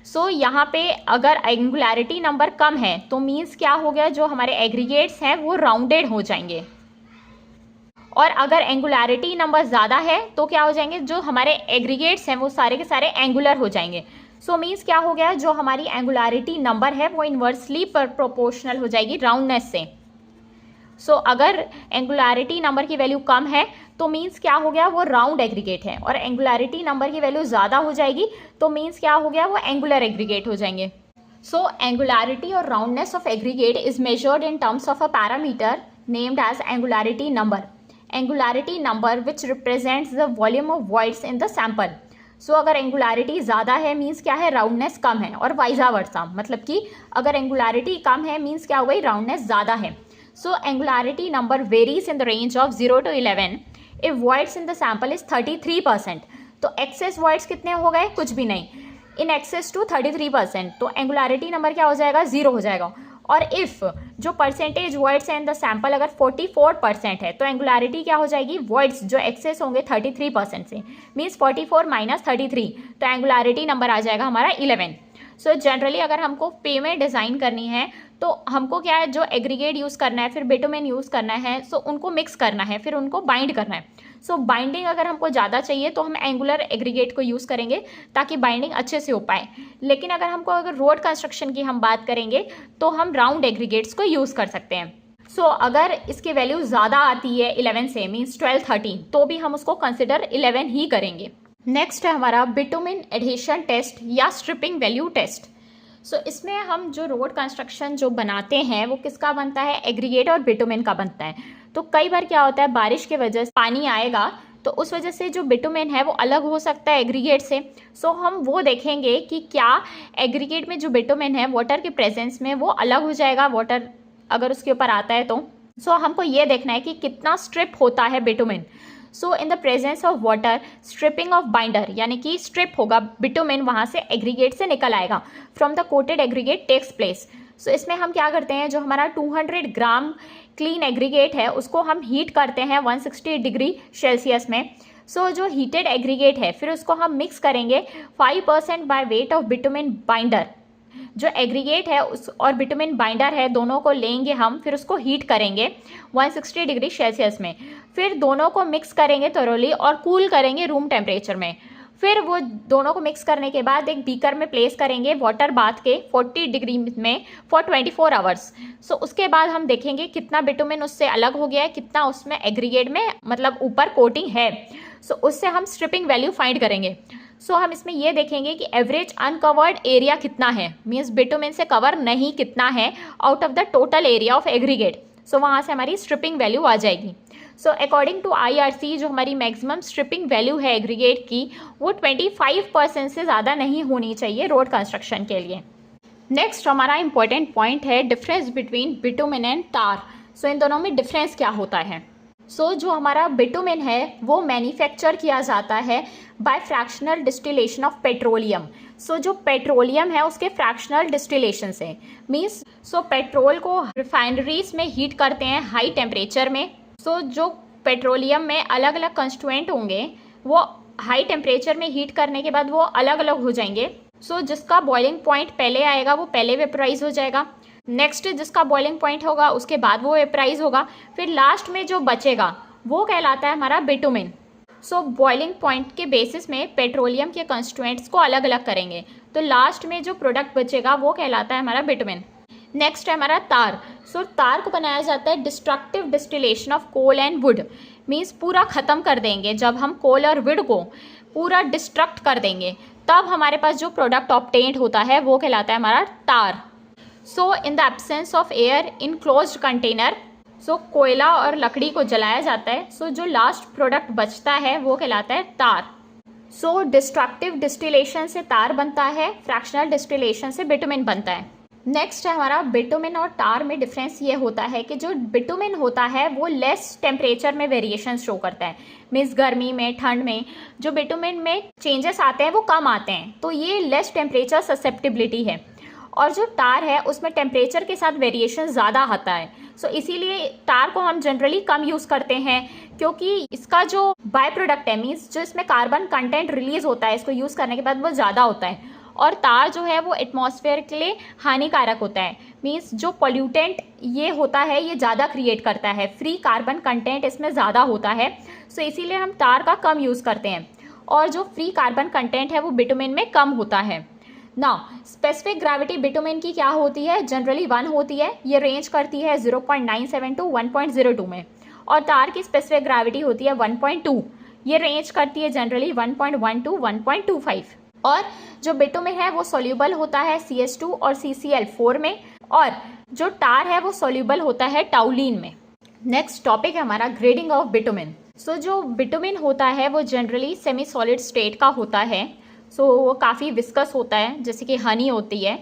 सो यहाँ पे अगर एंगुलरिटी नंबर कम है तो मीन्स क्या हो गया, जो हमारे एग्रीगेट्स हैं वो राउंडेड हो जाएंगे। और अगर एंगुलरिटी नंबर ज़्यादा है तो क्या हो जाएंगे, जो हमारे एग्रीगेट्स हैं वो सारे के सारे एंगुलर हो जाएंगे। सो मीन्स क्या हो गया, जो हमारी एंगुलरिटी नंबर है वो इन्वर्सली प्रोपोर्शनल हो जाएगी राउंडनेस से। सो अगर एंगुलरिटी नंबर की वैल्यू कम है तो मीन्स क्या हो गया, वो राउंड एग्रीगेट है, और एंगुलरिटी नंबर की वैल्यू ज़्यादा हो जाएगी तो मीन्स क्या हो गया, वो एंगुलर एग्रीगेट हो जाएंगे। सो एंगुलरिटी और roundness of aggregate is measured in terms of a parameter named as angularity number. Angularity number which represents the volume of voids in the sample. So अगर एंगुलरिटी ज़्यादा है मीन्स क्या है, राउंडनेस कम है, और वाइजा वर्सा, मतलब कि अगर एंगुलरिटी कम है मीन्स क्या हो गई, राउंडनेस ज़्यादा है। So angularity number varies in the range of 0 to 11 if voids in the sample is 33%। तो एक्सेस वॉइड्स कितने हो गए, कुछ भी नहीं, इन एक्सेस टू 33%, तो एंगुलरिटी नंबर क्या हो जाएगा, 0 हो जाएगा। और इफ़ जो परसेंटेज वॉइड्स हैं इन द सैंपल अगर 44% है तो एंगुलरिटी क्या हो जाएगी, वॉइड्स जो एक्सेस होंगे 33% से, मीन्स 44 माइनस 33, तो एंगुलरिटी नंबर आ जाएगा हमारा 11। सो जनरली अगर हमको पे में डिज़ाइन करनी है तो हमको क्या है, जो एग्रीगेट यूज़ करना है, फिर बिटुमेन यूज़ करना है, सो उनको मिक्स करना है, फिर उनको बाइंड करना है। सो बाइंडिंग अगर हमको ज़्यादा चाहिए तो हम एंगुलर एग्रीगेट को यूज़ करेंगे ताकि बाइंडिंग अच्छे से हो पाए। लेकिन अगर रोड कंस्ट्रक्शन की हम बात करेंगे तो हम राउंड एग्रीगेट्स को यूज़ कर सकते हैं। सो अगर इसकी वैल्यू ज़्यादा आती है 11 से, मीन्स 12, 13, तो भी हम उसको कंसिडर 11 ही करेंगे। नेक्स्ट है हमारा बिटुमेन एडहेशन टेस्ट या स्ट्रिपिंग वैल्यू टेस्ट। सो इसमें हम जो रोड कंस्ट्रक्शन जो बनाते हैं वो किसका बनता है, एग्रीगेट और बिटुमेन का बनता है। तो कई बार क्या होता है, बारिश के वजह से पानी आएगा तो उस वजह से जो बिटुमेन है वो अलग हो सकता है एग्रीगेट से। सो हम वो देखेंगे कि क्या एग्रीगेट में जो बिटुमेन है वाटर के प्रेजेंस में वो अलग हो जाएगा, वाटर अगर उसके ऊपर आता है तो। सो हमको ये देखना है कि कितना स्ट्रिप होता है bitumen. So in the presence of water stripping of binder, यानी कि स्ट्रिप होगा बिटुमिन, वहाँ से एग्रीगेट से निकल आएगा, from the coated aggregate takes place. So इसमें हम क्या करते हैं, जो हमारा 200 ग्राम क्लीन एग्रीगेट है उसको हम हीट करते हैं 160 डिग्री सेल्सियस में। सो जो हीटेड एग्रीगेट है फिर उसको हम मिक्स करेंगे 5% by weight of bitumen binder. जो एग्रीगेट है उस और बिटुमिन बाइंडर है दोनों को लेंगे हम, फिर उसको हीट करेंगे 160 डिग्री सेल्सियस में। फिर दोनों को मिक्स करेंगे thoroughly और कूल करेंगे रूम टेम्परेचर में। फिर वो दोनों को मिक्स करने के बाद एक बीकर में प्लेस करेंगे वाटर बाथ के 40 डिग्री में फॉर 24 आवर्स। सो उसके बाद हम देखेंगे कितना बिटुमिन उससे अलग हो गया है, कितना उसमें एग्रीगेट में मतलब ऊपर कोटिंग है। सो उससे हम स्ट्रिपिंग वैल्यू फाइंड करेंगे। सो हम इसमें ये देखेंगे कि एवरेज अनकवर्ड एरिया कितना है, मीन्स बिटुमिन से कवर नहीं कितना है out of the total area of aggregate. So वहाँ से हमारी स्ट्रिपिंग वैल्यू आ जाएगी। सो अकॉर्डिंग टू IRC जो हमारी मैक्सिमम स्ट्रिपिंग वैल्यू है एग्रीगेट की वो 25% से ज़्यादा नहीं होनी चाहिए रोड कंस्ट्रक्शन के लिए। नेक्स्ट हमारा इंपॉर्टेंट पॉइंट है डिफरेंस बिटवीन बिटुमिन एंड टार। सो इन दोनों में डिफरेंस क्या होता है। सो जो हमारा बिटुमिन है वो मैन्युफैक्चर किया जाता है by fractional distillation of petroleum. So जो पेट्रोलियम है उसके फ्रैक्शनल डिस्टिलेशन से, मीन्स सो पेट्रोल को रिफाइनरीज में हीट करते हैं हाई टेम्परेचर में। सो जो पेट्रोलियम में अलग अलग कंस्टिट्यूएंट होंगे वो हाई टेम्परेचर में हीट करने के बाद वो अलग अलग हो जाएंगे। सो जिसका बॉइलिंग पॉइंट पहले आएगा वो पहले वेपराइज हो जाएगा, नेक्स्ट जिसका बॉइलिंग पॉइंट होगा उसके बाद वो वेपराइज होगा, फिर लास्ट में जो बचेगा वो कहलाता है हमारा बिटुमिन। सो बॉइलिंग पॉइंट के बेसिस में पेट्रोलियम के कंस्टिट्यूएंट्स को अलग अलग करेंगे, तो लास्ट में जो प्रोडक्ट बचेगा वो कहलाता है हमारा बिटुमिन। नेक्स्ट है हमारा तार। सो तार को बनाया जाता है destructive distillation of coal and wood, means पूरा ख़त्म कर देंगे। जब हम कोल और वुड को पूरा डिस्ट्रक्ट कर देंगे तब हमारे पास जो प्रोडक्ट ऑब्टेन्ड होता है वो कहलाता है हमारा tar. So in the absence of air in closed container, so कोयला और लकड़ी को जलाया जाता है। सो जो लास्ट प्रोडक्ट बचता है वो कहलाता है तार। सो डिस्ट्रक्टिव डिस्टिलेशन से तार बनता है, फ्रैक्शनल डिस्टिलेशन से बिटुमिन बनता है। नेक्स्ट है हमारा बिटुमिन और टार में डिफरेंस ये होता है कि जो बिटुमिन होता है वो लेस टेम्परेचर में वेरिएशन शो करता है, मीन्स गर्मी में ठंड में जो बिटुमिन में चेंजेस आते हैं वो कम आते हैं, तो ये लेस टेम्परेचर ससेप्टिबिलिटी है। और जो टार है उसमें टेम्परेचर के साथ वेरिएशन ज़्यादा आता है। सो इसीलिए टार को हम जनरली कम यूज़ करते हैं क्योंकि इसका जो बाय प्रोडक्ट है, मीन्स जो इसमें कार्बन कंटेंट रिलीज होता है इसको यूज़ करने के बाद वो ज़्यादा होता है। और तार जो है वो एटमॉस्फेयर के लिए हानिकारक होता है, मीन्स जो पोल्यूटेंट ये होता है ये ज़्यादा क्रिएट करता है, फ्री कार्बन कंटेंट इसमें ज़्यादा होता है। सो इसीलिए हम तार का कम यूज़ करते हैं और जो फ्री कार्बन कंटेंट है वो बिटुमिन में कम होता है। नाउ स्पेसिफिक ग्रेविटी बिटुमिन की क्या होती है, जनरली 1 होती है, ये रेंज करती है 0.97 टू 1.02 में। और तार की स्पेसिफिक ग्रेविटी होती है 1.2, ये रेंज करती है जनरली 1.1 टू 1.25। और जो बिटुमिन है वो सोल्यूबल होता है CH2 और CCl4 में, और जो टार है वो सोल्यूबल होता है टाउलिन में। नेक्स्ट टॉपिक है हमारा ग्रेडिंग ऑफ बिटुमिन। सो जो बिटुमिन होता है वो जनरली सेमी सॉलिड स्टेट का होता है। सो वो काफ़ी विस्कस होता है जैसे कि हनी होती है।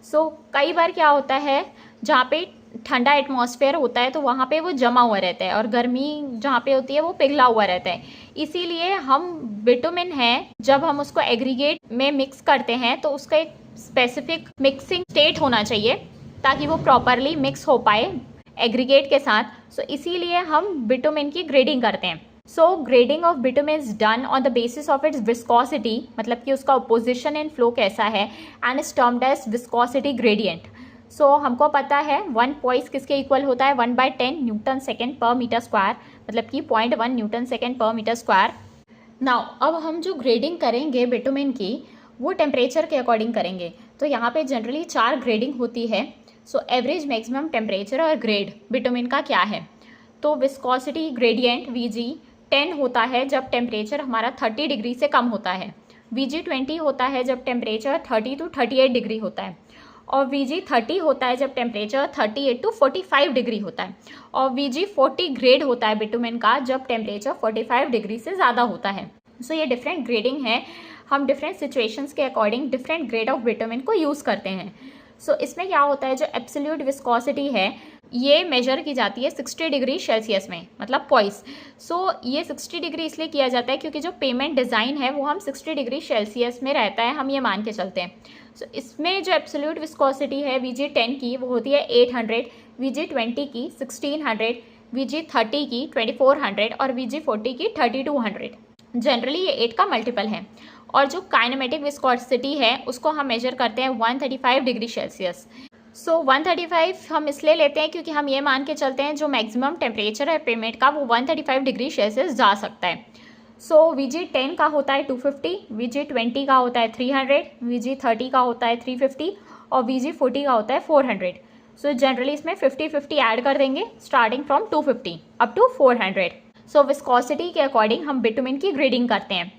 सो कई बार क्या होता है जहाँ पे ठंडा एटमॉस्फेयर होता है तो वहाँ पे वो जमा हुआ रहता है और गर्मी जहाँ पे होती है वो पिघला हुआ रहता है। इसीलिए हम बिटुमिन है जब हम उसको एग्रीगेट में मिक्स करते हैं तो उसका एक स्पेसिफिक मिक्सिंग स्टेट होना चाहिए ताकि वो प्रॉपरली मिक्स हो पाए एग्रीगेट के साथ। सो इसीलिए हम बिटुमिन की ग्रेडिंग करते हैं। So grading of bitumen is done on the basis of its viscosity, मतलब कि उसका ऑपोजिशन इन फ्लो कैसा है, and is termed as viscosity gradient. So हमको पता है 1 पॉइस किसके इक्वल होता है 1/10 न्यूटन सेकेंड पर मीटर स्क्वायर, मतलब कि 0.1 न्यूटन सेकेंड पर मीटर स्क्वायर। नाउ अब हम जो ग्रेडिंग करेंगे बिटुमिन की वो टेम्परेचर के अकॉर्डिंग करेंगे। तो यहाँ पे जनरली 4 ग्रेडिंग होती है। सो एवरेज मैक्सिमम टेम्परेचर और ग्रेड बिटुमिन का क्या है, तो विस्कोसिटी ग्रेडियंट VG 10 होता है जब टेम्परेचर हमारा 30 डिग्री से कम होता है, VG 20 होता है जब टेम्परेचर 30 to 38 डिग्री होता है, और VG 30 होता है जब टेम्परेचर 38 to 45 डिग्री होता है, और VG 40 ग्रेड होता है बिटुमिन का जब टेम्परेचर 45 डिग्री से ज़्यादा होता है। सो ये डिफरेंट ग्रेडिंग है, हम डिफरेंट सिचुएशंस के according different grade of bitumen को यूज़ करते हैं। सो इसमें क्या होता है जो एब्सोल्यूट विस्कोसिटी है ये मेजर की जाती है 60 डिग्री सेल्सियस में, मतलब पॉइस। सो ये 60 डिग्री इसलिए किया जाता है क्योंकि जो पेमेंट डिज़ाइन है वो हम 60 डिग्री सेल्सियस में रहता है, हम ये मान के चलते हैं। सो इसमें जो एब्सोल्यूट विस्कोसिटी है VG10 की वो होती है 800, VG20 की 1600, VG30 की 2400 और VG40 की 3200। जनरली ये 8 का मल्टीपल है। और जो काइनेमेटिक विस्कोसिटी है उसको हम मेजर करते हैं 135 डिग्री सेल्सियस। सो 135 हम इसलिए लेते हैं क्योंकि हम ये मान के चलते हैं जो मैक्सिमम टेम्परेचर है पेमेंट का वो 135 डिग्री सेल्सियस जा सकता है। सो VG10 का होता है 250, VG20 का होता है 300, VG30 का होता है 350 और VG40 का होता है 400। सो जनरली इसमें 50-50 ऐड कर देंगे starting from 250 up to 400। So viscosity के अकॉर्डिंग हम बिटुमिन की ग्रेडिंग करते हैं।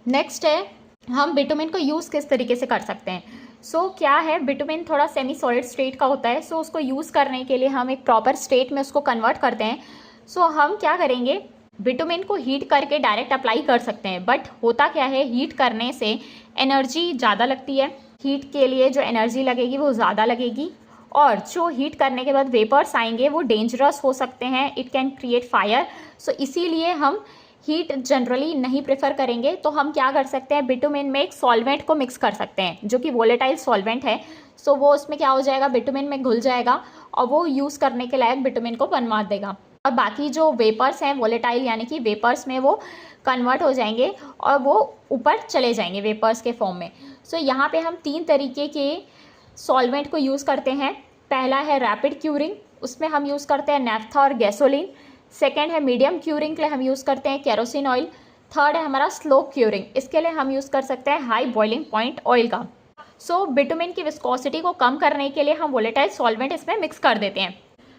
नेक्स्ट है हम बिटुमिन को यूज़ किस तरीके से कर सकते हैं। सो क्या है, बिटुमिन थोड़ा सेमी सॉलिड स्टेट का होता है। सो उसको यूज़ करने के लिए हम एक प्रॉपर स्टेट में उसको कन्वर्ट करते हैं। सो हम क्या करेंगे, बिटुमिन को हीट करके डायरेक्ट अप्लाई कर सकते हैं, बट होता क्या है, हीट करने से एनर्जी ज़्यादा लगती है। हीट के लिए जो एनर्जी लगेगी वो ज़्यादा लगेगी और जो हीट करने के बाद वेपर्स आएंगे वो डेंजरस हो सकते हैं, इट कैन क्रिएट फायर। सो इसीलिए हम हीट जनरली नहीं प्रेफर करेंगे। तो हम क्या कर सकते हैं, बिटुमिन में एक सॉल्वेंट को मिक्स कर सकते हैं जो कि वोलेटाइल सॉल्वेंट है। सो वो उसमें क्या हो जाएगा, बिटुमिन में घुल जाएगा और वो यूज़ करने के लायक बिटुमिन को बनवा देगा। और बाकी जो वेपर्स हैं वोलेटाइल यानी कि वेपर्स में वो कन्वर्ट हो जाएंगे और वो ऊपर चले जाएंगे वेपर्स के फॉर्म में। सो यहाँ पे हम 3 तरीके के सॉल्वेंट को यूज़ करते हैं। पहला है रैपिड क्यूरिंग, उसमें हम यूज़ करते हैं नैफ्था और गैसोलीन। सेकेंड है मीडियम क्यूरिंग के लिए हम यूज़ करते हैं केरोसिन ऑयल। थर्ड है हमारा स्लो क्यूरिंग, इसके लिए हम यूज़ कर सकते हैं हाई बॉइलिंग पॉइंट ऑयल का। सो बिटुमिन की विस्कोसिटी को कम करने के लिए हम वोलेटाइल सॉल्वेंट इसमें मिक्स कर देते हैं।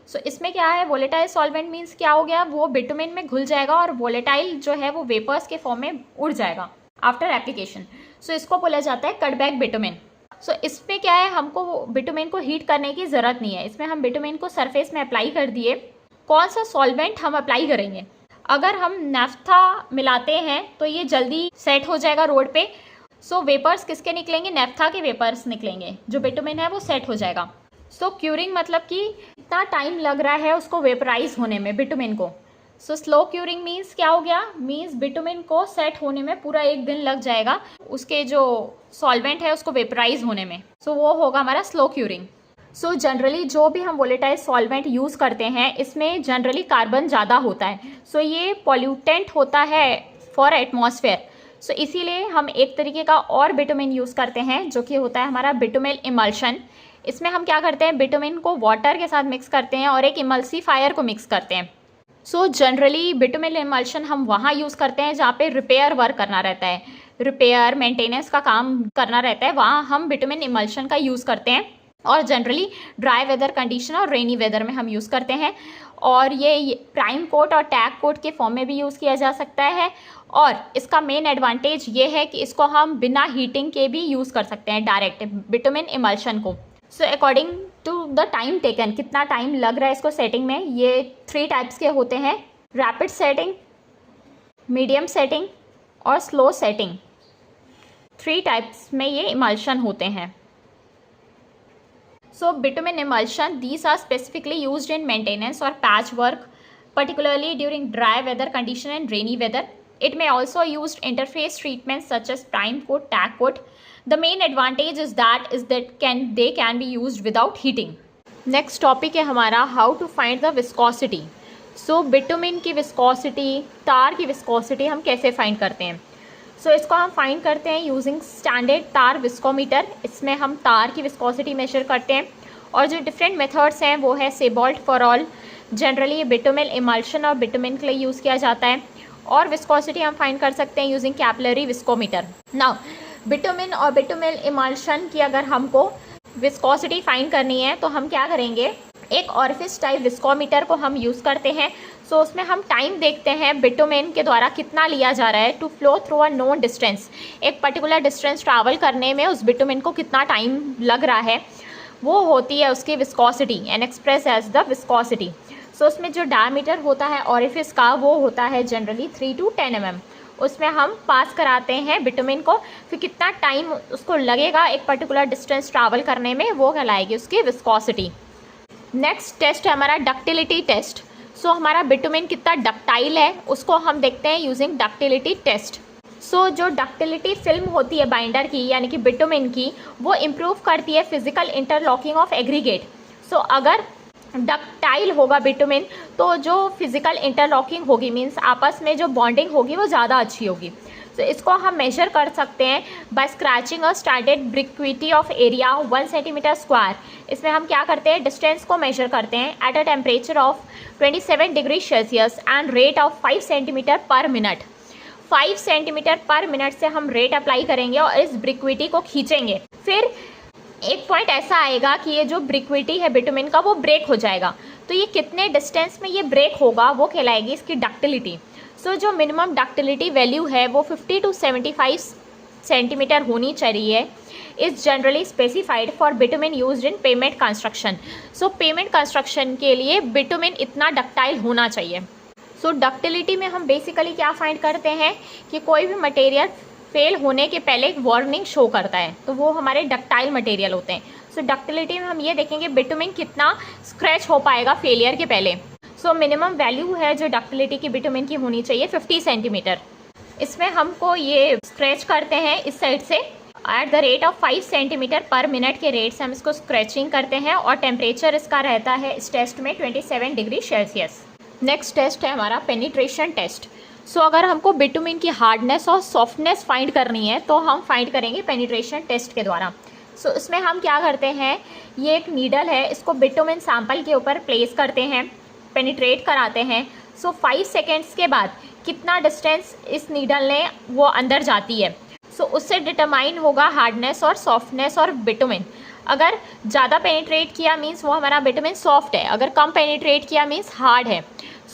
सो इसमें क्या है, वोलेटाइल सॉल्वेंट मीन्स क्या हो गया, वो बिटुमिन में घुल जाएगा और वोलेटाइल जो है वो वेपर्स के फॉर्म में उड़ जाएगा आफ्टर एप्लीकेशन। सो इसको बोला जाता है कटबैक बिटुमिन। सो इसमें क्या है, हमको बिटुमिन को हीट करने की ज़रूरत नहीं है। इसमें हम बिटुमिन को सरफेस में अप्लाई कर दिए। कौन सा सॉल्वेंट हम अप्लाई करेंगे, अगर हम नैफ्था मिलाते हैं तो ये जल्दी सेट हो जाएगा रोड पे। सो वेपर्स किसके निकलेंगे, नैफ्था के वेपर्स निकलेंगे, जो बिटुमिन है वो सेट हो जाएगा। सो क्यूरिंग मतलब कि इतना टाइम लग रहा है उसको वेपराइज होने में बिटुमिन को। सो स्लो क्यूरिंग मीन्स क्या हो गया, मीन्स बिटुमिन को सेट होने में पूरा 1 दिन लग जाएगा, उसके जो सॉल्वेंट है उसको वेपराइज होने में। सो वो होगा हमारा स्लो क्यूरिंग। सो जनरली जो भी हम वोलेटाइल सॉल्वेंट यूज़ करते हैं इसमें जनरली कार्बन ज़्यादा होता है। सो ये पॉल्यूटेंट होता है फॉर एटमॉस्फेयर। सो इसीलिए हम एक तरीके का और बिटुमिन यूज़ करते हैं जो कि होता है हमारा बिटुमिल इमल्शन। इसमें हम क्या करते हैं, बिटुमिन को वाटर के साथ मिक्स करते हैं और एक इमल्सीफायर को मिक्स करते हैं। सो जनरली बिटुमिल इमल्शन हम वहाँ यूज़ करते हैं जहाँ पे रिपेयर वर्क करना रहता है, रिपेयर मेंटेनेंस का काम करना रहता है, वहाँ हम बिटुमिन इमल्शन का यूज़ करते हैं। और जनरली ड्राई वेदर कंडीशन और रेनी वेदर में हम यूज़ करते हैं। और ये प्राइम कोट और टैग कोट के फॉर्म में भी यूज़ किया जा सकता है। और इसका मेन एडवांटेज ये है कि इसको हम बिना हीटिंग के भी यूज़ कर सकते हैं डायरेक्ट बिटुमिन इमल्शन को। So according to the time taken, कितना टाइम लग रहा है इसको सेटिंग में, ये 3 टाइप्स के होते हैं, रैपिड सेटिंग, मीडियम सेटिंग और स्लो सेटिंग। 3 टाइप्स में ये इमल्शन होते हैं। So bitumen emulsion, these are specifically used in maintenance or patch work, particularly during dry weather condition and rainy weather. It may also use interface treatments such as prime coat, tag coat. The main advantage is that they can be used without heating. Next topic है हमारा how to find the viscosity. So bitumen की viscosity, तार की viscosity हम कैसे find करते हैं? सो इसको हम फाइंड करते हैं यूजिंग स्टैंडर्ड तार विस्कोमीटर। इसमें हम तार की विस्कोसिटी मेजर करते हैं और जो डिफरेंट मेथड्स हैं वो है सेबॉल्ट फॉर ऑल। जनरली ये बिटुमिल इमल्शन और बिटुमिन के लिए यूज़ किया जाता है। और विस्कोसिटी हम फाइंड कर सकते हैं using capillary viscometer. Now bitumen और बिटुमिल इमल्शन की अगर हमको विस्कोसिटी फाइंड करनी है तो हम क्या करेंगे, एक ऑरिफिस टाइप विस्कोमीटर को हम यूज़ करते हैं। सो उसमें हम टाइम देखते हैं बिटुमिन के द्वारा कितना लिया जा रहा है to flow through a known distance. एक पर्टिकुलर डिस्टेंस ट्रैवल करने में उस बिटुमिन को कितना टाइम लग रहा है, वो होती है उसकी viscosity and express as the viscosity. So उसमें जो डायमीटर होता है ऑरिफिस का वो होता है जनरली 3 to 10 mm। उसमें हम पास कराते हैं बिटुमिन को, फिर कितना टाइम उसको लगेगा एक पर्टिकुलर डिस्टेंस ट्रैवल करने में वो कहलाएगी उसकी विस्कोसिटी। नेक्स्ट टेस्ट है हमारा डक्टिलिटी टेस्ट। सो हमारा बिटुमिन कितना डक्टाइल है उसको हम देखते हैं यूजिंग डक्टिलिटी टेस्ट। सो जो डक्टिलिटी फिल्म होती है बाइंडर की यानी कि बिटुमिन की, वो इम्प्रूव करती है फिजिकल इंटरलॉकिंग ऑफ एग्रीगेट। सो अगर डक्टाइल होगा बिटुमिन तो जो फिजिकल इंटरलॉकिंग होगी मीन्स आपस में जो बॉन्डिंग होगी वो ज़्यादा अच्छी होगी। तो इसको हम मेजर कर सकते हैं by scratching a standard briquette of area 1 centimetre square. इसमें हम क्या करते हैं, डिस्टेंस को मेजर करते हैं at a temperature of 27 degree Celsius and rate of 5 centimetre पर मिनट। 5 सेंटीमीटर पर मिनट से हम रेट अप्लाई करेंगे और इस ब्रिक्विटी को खींचेंगे। फिर एक पॉइंट ऐसा आएगा कि ये जो ब्रिक्विटी है बिटुमिन का वो ब्रेक हो जाएगा। तो ये कितने डिस्टेंस में ये ब्रेक होगा वो कहलाएगी इसकी डक्टिलिटी। सो जो मिनिमम डक्टिलिटी वैल्यू है वो 50 to 75 सेंटीमीटर होनी चाहिए। Is generally specified for bitumen used in payment construction. So payment construction के लिए बिटुमिन इतना डक्टाइल होना चाहिए। सो डक्टिलिटी में हम बेसिकली क्या फाइंड करते हैं कि कोई भी मटेरियल फेल होने के पहले एक वार्निंग शो करता है, तो वो हमारे डक्टाइल मटेरियल होते हैं। सो डक्टिलिटी में हम ये देखेंगे बिटुमिन कितना स्क्रैच हो पाएगा फेलियर के पहले। सो मिनिमम वैल्यू है जो डक्टिलिटी की बिटुमिन की होनी चाहिए 50 सेंटीमीटर। इसमें हमको ये स्क्रैच करते हैं इस साइड से eight the rate of 5 centimetre पर मिनट के रेट से हम इसको स्क्रैचिंग करते हैं और टेम्परेचर इसका रहता है इस टेस्ट में 27 डिग्री सेल्सियस। नेक्स्ट टेस्ट है हमारा पेनिट्रेशन टेस्ट। सो अगर हमको बिटुमिन की हार्डनेस और सॉफ्टनेस फाइंड करनी है तो हम फाइंड करेंगे पेनिट्रेशन टेस्ट के द्वारा। सो इसमें हम क्या करते हैं, ये एक नीडल है, इसको बिटुमिन सैंपल के ऊपर प्लेस करते हैं, पेनिट्रेट कराते हैं। सो 5 सेकेंड्स के बाद कितना डिस्टेंस इस नीडल ने वो अंदर जाती है, सो उससे डिटरमाइन होगा हार्डनेस और सॉफ्टनेस और बिटुमिन। अगर ज़्यादा पेनिट्रेट किया मीन्स वो हमारा बिटुमिन सॉफ्ट है, अगर कम पेनिट्रेट किया मीन्स हार्ड है।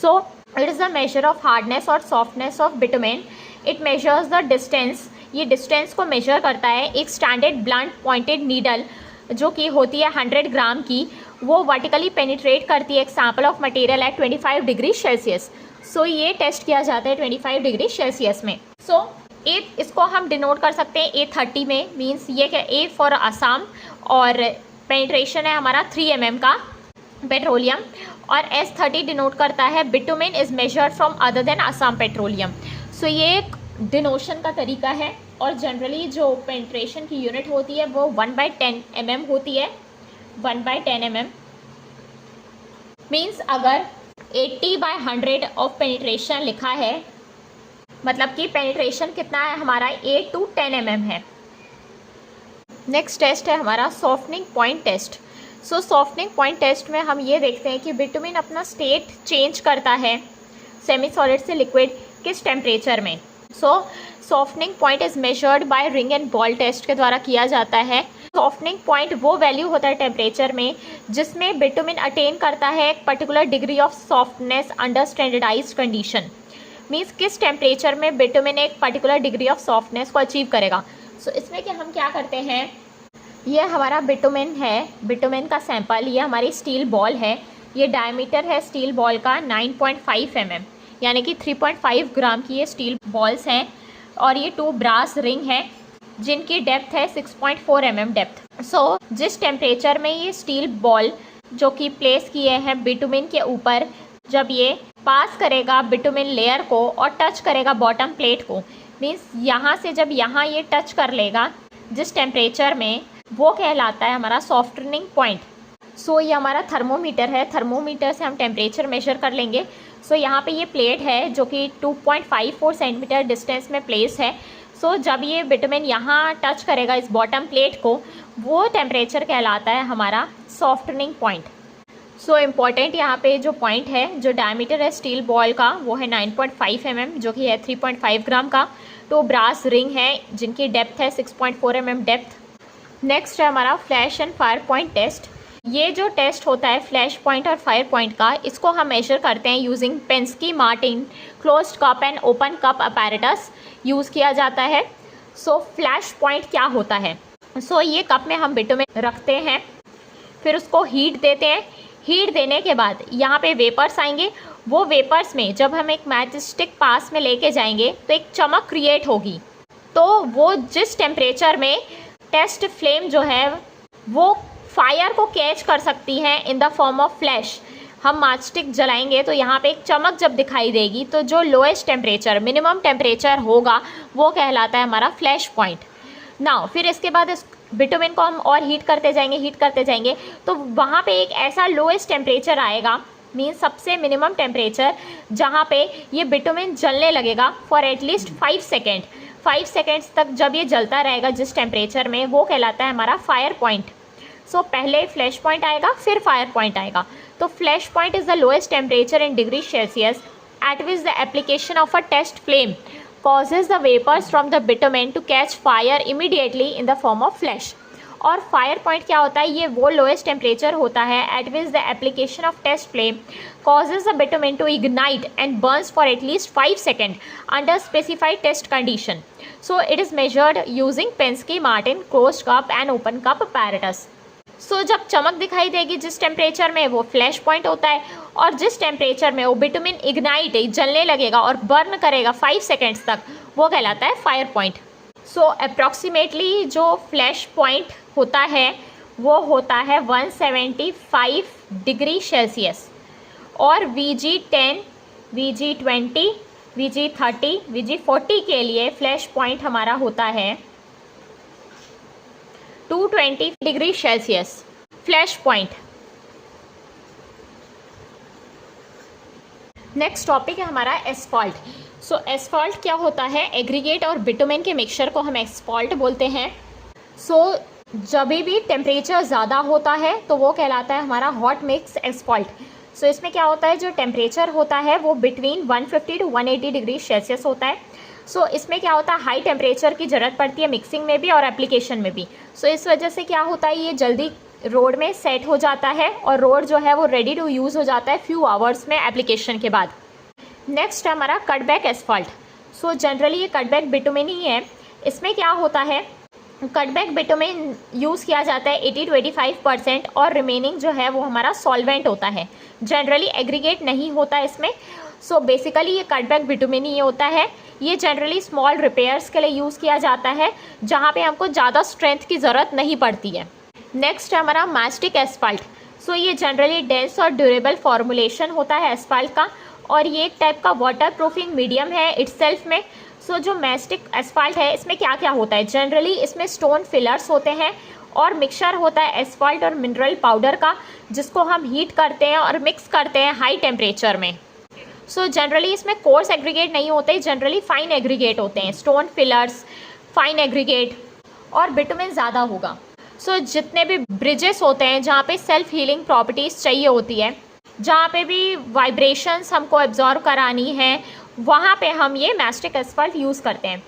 So it is the measure of hardness और softness of bitumen. It measures the distance, ये डिस्टेंस को मेजर करता है। एक स्टैंडर्ड ब्लंट पॉइंटेड नीडल जो कि होती है 100 ग्राम की, वो वर्टिकली पेनिट्रेट करती है एक sample of material at 25 degree Celsius. So ये टेस्ट किया जाता है 25 डिग्री सेल्सियस में। सो इसको हम डिनोट कर सकते हैं A30 में, मीन्स ये क्या, A फॉर आसाम, और पेनिट्रेशन है हमारा 3 mm का पेट्रोलियम, और S30 डिनोट करता है bitumen is measured from other than Assam petroleum. So ये एक डिनोशन का तरीका है और जनरली जो पेनिट्रेशन की यूनिट होती है वो 1/10 mm होती है। 1/10 mm मीन्स अगर 80/100 ऑफ पेनिट्रेशन लिखा है मतलब कि पेनिट्रेशन कितना है हमारा 8 to 10 mm है। नेक्स्ट टेस्ट है हमारा सॉफ्टनिंग पॉइंट टेस्ट। सो सॉफ्टनिंग पॉइंट टेस्ट में हम ये देखते हैं कि बिटुमिन अपना स्टेट चेंज करता है सेमी सॉलिड से लिक्विड किस टेम्परेचर में। So softening point is measured by ring and ball test के द्वारा किया जाता है। सॉफ्टनिंग पॉइंट वो वैल्यू होता है टेम्परेचर में जिसमें बिटुमिन अटेन करता है एक particular degree of softness under standardised condition. Means किस टेम्परेचर में बिटुमिन एक पर्टिकुलर डिग्री ऑफ सॉफ्टनेस को अचीव करेगा। सो इसमें कि हम क्या करते हैं, ये हमारा बिटुमिन है, बिटुमिन का सैंपल, ये हमारी स्टील बॉल है, ये डायमीटर है स्टील बॉल का 9.5 mm यानी कि 3.5 ग्राम की ये स्टील बॉल्स हैं, और ये 2 ब्रास रिंग हैं जिनकी डेप्थ है 6.4 mm डेप्थ। सो जिस टेम्परेचर में ये स्टील बॉल जो कि प्लेस किए हैं बिटुमिन के ऊपर, जब ये पास करेगा बिटुमिन लेयर को और टच करेगा बॉटम प्लेट को, मीन्स यहाँ से जब यहाँ ये टच कर लेगा जिस टेम्परेचर में, वो कहलाता है हमारा सॉफ्टनिंग पॉइंट। सो ये हमारा थर्मोमीटर है, थर्मोमीटर से हम टेम्परेचर मेजर कर लेंगे। सो यहाँ पे ये प्लेट है जो कि 2.54 सेंटीमीटर डिस्टेंस में प्लेस है। सो जब ये बिटुमिन यहाँ टच करेगा इस बॉटम प्लेट को, वो टेम्परेचर कहलाता है हमारा सॉफ्टनिंग पॉइंट। सो इम्पॉर्टेंट यहाँ पे जो पॉइंट है, जो डायमीटर है स्टील बॉल का वो है 9.5 mm जो कि है 3.5 ग्राम का। 2 ब्रास रिंग है जिनकी डेप्थ है 6.4 mm डेप्थ। नेक्स्ट है हमारा flash and fire point test. ये जो टेस्ट होता है फ्लैश पॉइंट और फायर पॉइंट का, इसको हम मेजर करते हैं using Pensky Martens closed cup and open cup apparatus use किया जाता है। सो फ्लैश पॉइंट क्या होता है, सो ये कप में हम बिटुमिन रखते हैं, फिर उसको हीट देते हैं। हीट देने के बाद यहाँ पे वेपर्स आएंगे, वो वेपर्स में जब हम एक मैच स्टिक पास में लेके जाएंगे तो एक चमक क्रिएट होगी। तो वो जिस टेम्परेचर में टेस्ट फ्लेम जो है वो फायर को कैच कर सकती हैं in the form of flash. हम माचस्टिक जलाएंगे तो यहाँ पे एक चमक जब दिखाई देगी तो जो लोएस्ट टेम्परेचर, मिनिमम टेम्परेचर होगा वो कहलाता है हमारा फ्लैश पॉइंट। नाउ फिर इसके बाद इस बिटुमिन को हम और हीट करते जाएंगे तो वहाँ पे एक ऐसा लोएस्ट टेम्परेचर आएगा, मीन्स सबसे मिनिमम टेम्परेचर, जहाँ पे ये बिटुमिन जलने लगेगा फॉर एटलीस्ट 5 सेकेंड। 5 सेकेंड्स तक जब ये जलता रहेगा जिस टेम्परेचर में, वो कहलाता है हमारा फायर पॉइंट। सो पहले फ्लैश पॉइंट आएगा फिर फायर पॉइंट आएगा। तो flash point is the lowest temperature in degree Celsius at which the application of a test flame causes the vapors from the bitumen to catch fire immediately in the form of flash। और फायर पॉइंट क्या होता है, ये वो लोएस्ट टेम्परेचर होता है at which the application of test flame causes the bitumen to ignite and burns for at least 5 seconds under specified test condition। So it is measured using Penske Martin closed cup and open cup apparatus। सो जब चमक दिखाई देगी जिस टेम्परेचर में, वो फ्लैश पॉइंट होता है, और जिस टेम्परेचर में वो बिटुमिन इग्नाइट जलने लगेगा और बर्न करेगा 5 सेकेंड्स तक, वो कहलाता है फायर पॉइंट। सो अप्रॉक्सीमेटली जो फ्लैश पॉइंट होता है वो होता है 175 डिग्री सेल्सियस। और VG10, VG20, VG30, VG40 के लिए फ्लैश पॉइंट हमारा होता है 220 degree Celsius flash point. Next topic है हमारा एस्फॉल्ट। सो एस्फॉल्ट क्या होता है, एग्रीगेट और बिटुमेन के मिक्सचर को हम एस्फॉल्ट बोलते हैं। सो जब भी टेम्परेचर ज़्यादा होता है तो वो कहलाता है हमारा हॉट मिक्स एस्फॉल्ट। सो इसमें क्या होता है, जो टेम्परेचर होता है वो बिटवीन 150 to 180 डिग्री सेल्सियस होता है। सो इसमें क्या होता है, हाई टेम्परेचर की ज़रूरत पड़ती है मिक्सिंग में भी और एप्लीकेशन में भी। सो इस वजह से क्या होता है, ये जल्दी रोड में सेट हो जाता है और रोड जो है वो रेडी टू यूज़ हो जाता है फ्यू आवर्स में एप्लीकेशन के बाद। नेक्स्ट है हमारा कटबैक एस्फॉल्ट। सो जनरली ये कटबैक बिटुमेन ही है। इसमें क्या होता है, कटबैक बिटुमेन यूज़ किया जाता है 80 to 85% और रिमेनिंग जो है वो हमारा सॉल्वेंट होता है। जनरली एग्रीगेट नहीं होता इसमें। सो बेसिकली ये कटबैक बिटुमेन ही होता है। ये जनरली स्मॉल रिपेयर्स के लिए यूज़ किया जाता है जहाँ पे हमको ज़्यादा स्ट्रेंथ की ज़रूरत नहीं पड़ती है। नेक्स्ट है हमारा मैस्टिक एस्फाल्ट। सो ये जनरली डेंस और ड्यूरेबल फॉर्मुलेशन होता है एस्फाल्ट का, और ये एक टाइप का वाटर प्रूफिंग मीडियम है इटसेल्फ में। सो जो मैस्टिक एस्फाल्ट है इसमें क्या क्या होता है, जनरली इसमें स्टोन फिलर्स होते हैं और मिक्सचर होता है एस्फाल्ट और मिनरल पाउडर का, जिसको हम हीट करते हैं और मिक्स करते हैं हाई टेम्परेचर में। सो जनरली इसमें कोर्स एग्रीगेट नहीं होते, जनरली फाइन एग्रीगेट होते हैं, स्टोन फिलर्स, फाइन एग्रीगेट, और बिटुमेन ज़्यादा होगा। सो जितने भी ब्रिजेस होते हैं जहाँ पे सेल्फ हीलिंग प्रॉपर्टीज़ चाहिए होती है, जहाँ पे भी वाइब्रेशंस हमको एब्जॉर्व करानी है, वहाँ पे हम ये मैस्टिक एस्फाल्ट यूज़ करते हैं।